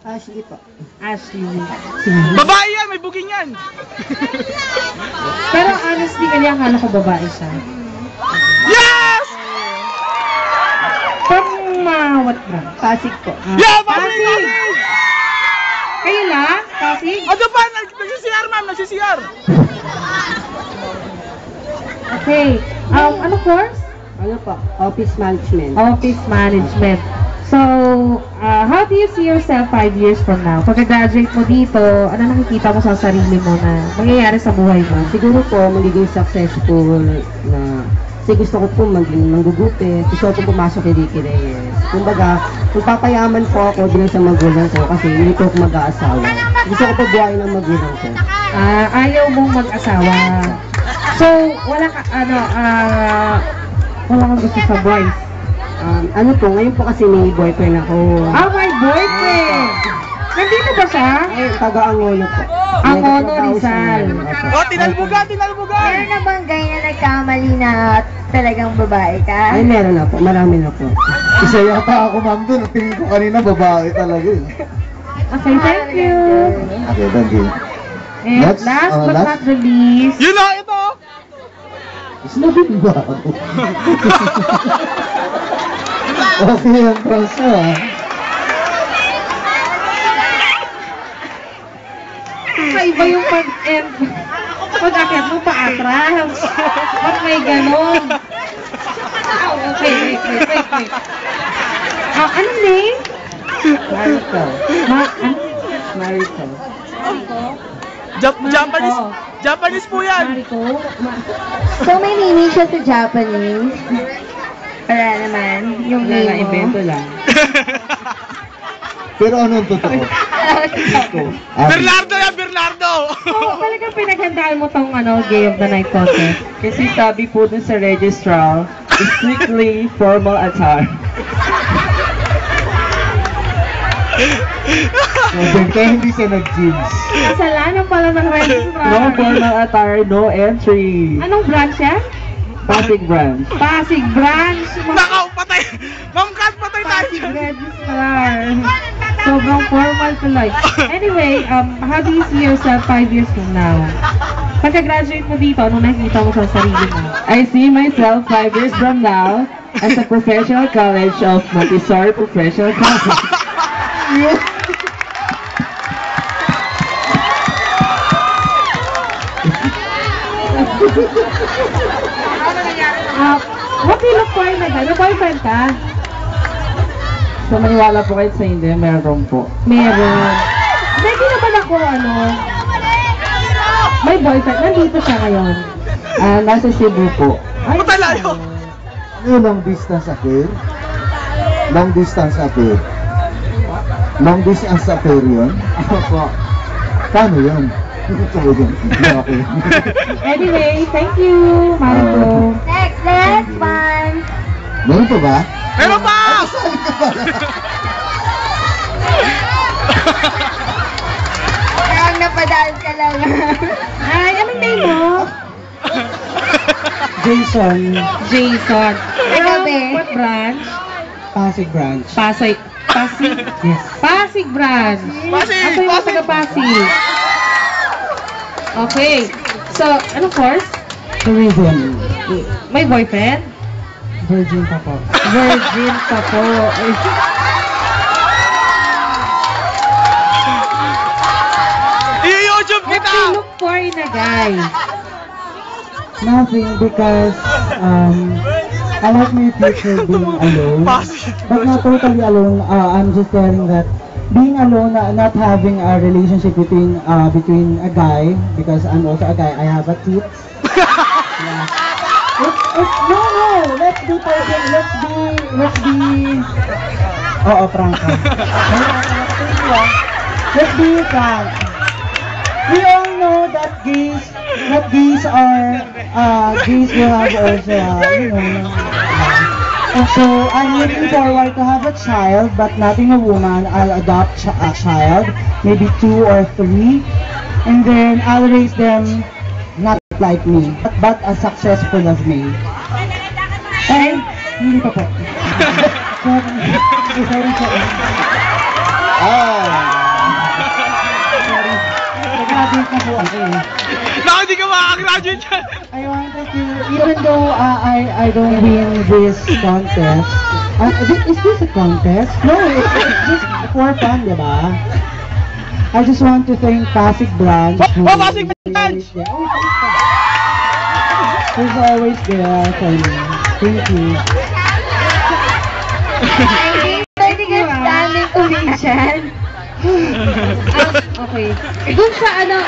Ashley po. Ashley. Babae yan, may booking yan. Pero honestly, kanya akala ko babae siya. Yes! What brand? Pasig po. Yeah, Pasig! Kayo lang? Pasig? Ano pa? Nagsisiyar, ma'am. Nagsisiyar. Okay. Ano course? Ano po? Office management. Office management. So, how do you see yourself 5 years from now? Pagka-graduate mo dito, ano nakikita mo sa sarili mo na mangyayari sa buhay mo? Siguro po, magiging successful na kasi gusto ko po maging manggugupit, gusto ko po pumasok kay Ricky Reyes. Kumbaga, magpapayaman po ako bilang sa magulang ko kasi hindi po ako mag-aasawa. Gusto ko po buhay ng magulang ko. Ayaw mong mag-asawa. So, wala ka, wala kang gusto sa boys? Ano po, ngayon po kasi may boyfriend ako. May boyfriend! Nandito ba siya? Ay, taga-Angono po. Angono, Rizal. Oh, tinalbuga! Meron na bang gay na nagkamali na talagang babae ka? Ay, meron na po. Marami na po. Isa yata ako, ma'am, doon. Tingin ko kanina babae talaga eh. Okay, thank you. Okay, thank you. And Next, last but last. not the least. Yun na, ito! Sinabit ba ako? Okay, ang prosa ah. Iba yung pag-akit mo pa-atras. Ba't may ganon? Okay, wait. Anong name? Mariko. Mariko. Japanese po yan. Mariko? So may meaning siya sa Japanese? Wala naman. Yung name mo? Evento lang. Pero ano ang totoo? Bernardo yan, Bernardo! So, talagang pinaghandaan mo tong Gay of the Night contest. Kasi sabi po dun sa registrar, strictly formal attire. Kaya hindi siya nag-jeans. Kasalanan pala ng registrar. No formal attire, no entry. Anong branch yan? Pasig branch. Pasig branch. Nakaw, patay! Ma'am Kat, patay tayo! Pasig registrar. Sobrang formal pala. Anyway, how do you see yourself 5 years from now? Pagka-graduate mo dito, ano nakikita mo sa sarili mo? I see myself 5 years from now as a professional college of Montessori Professional College. What do you look for in a guy? May boyfriend ka? So maniwala po kayo sa hindi, meron po. Meron. Hindi naman ako, may boyfriend. Nandito siya ngayon. Nasa Cebu po. Patay layo! Ano long distance affair? Long distance affair? Long distance affair yun? Opo. Paano yun? Okay. Anyway, thank you, Marco. Next one. Meron pa ba? Meron pa! Sali ka pala. Parang napadaan ka lang. Ay, anong name mo? Jason. Jason. Grabe. What branch? Pasig branch. Pasig. Yes. Pasig branch. Pasig! Asa yung taga Pasig? Okay. So, anong course? Tourism. May boyfriend? Virgin pa po. Virgin pa po. I-YouTube What kita! do you look for in a guy? Nothing because I like my future being alone. But not totally alone. I'm just telling that being alone, not having a relationship between a guy, because I'm also a guy. I have a kid. Yeah. No. Let's be person. Let's be. Oo, Franco. Let's be frank. We all know that gays will have also, and so I'm looking forward to have a child, but not in a woman. I'll adopt a child, maybe 2 or 3, and then I'll raise them not like me, but as successful as me. And hindi pa po. Sorry. Sorry. Nag-graduate na po ako eh. Naku, hindi ka makakagraduate dyan. I wanted to, even though I don't win this contest, is this a contest? No, it's just for fun, di ba? I just want to thank Pasig Branch. Oh, Pasig Branch! Who's always there for me. Thank you. Pwede ka standing ovation. Okay. Dun sa ano,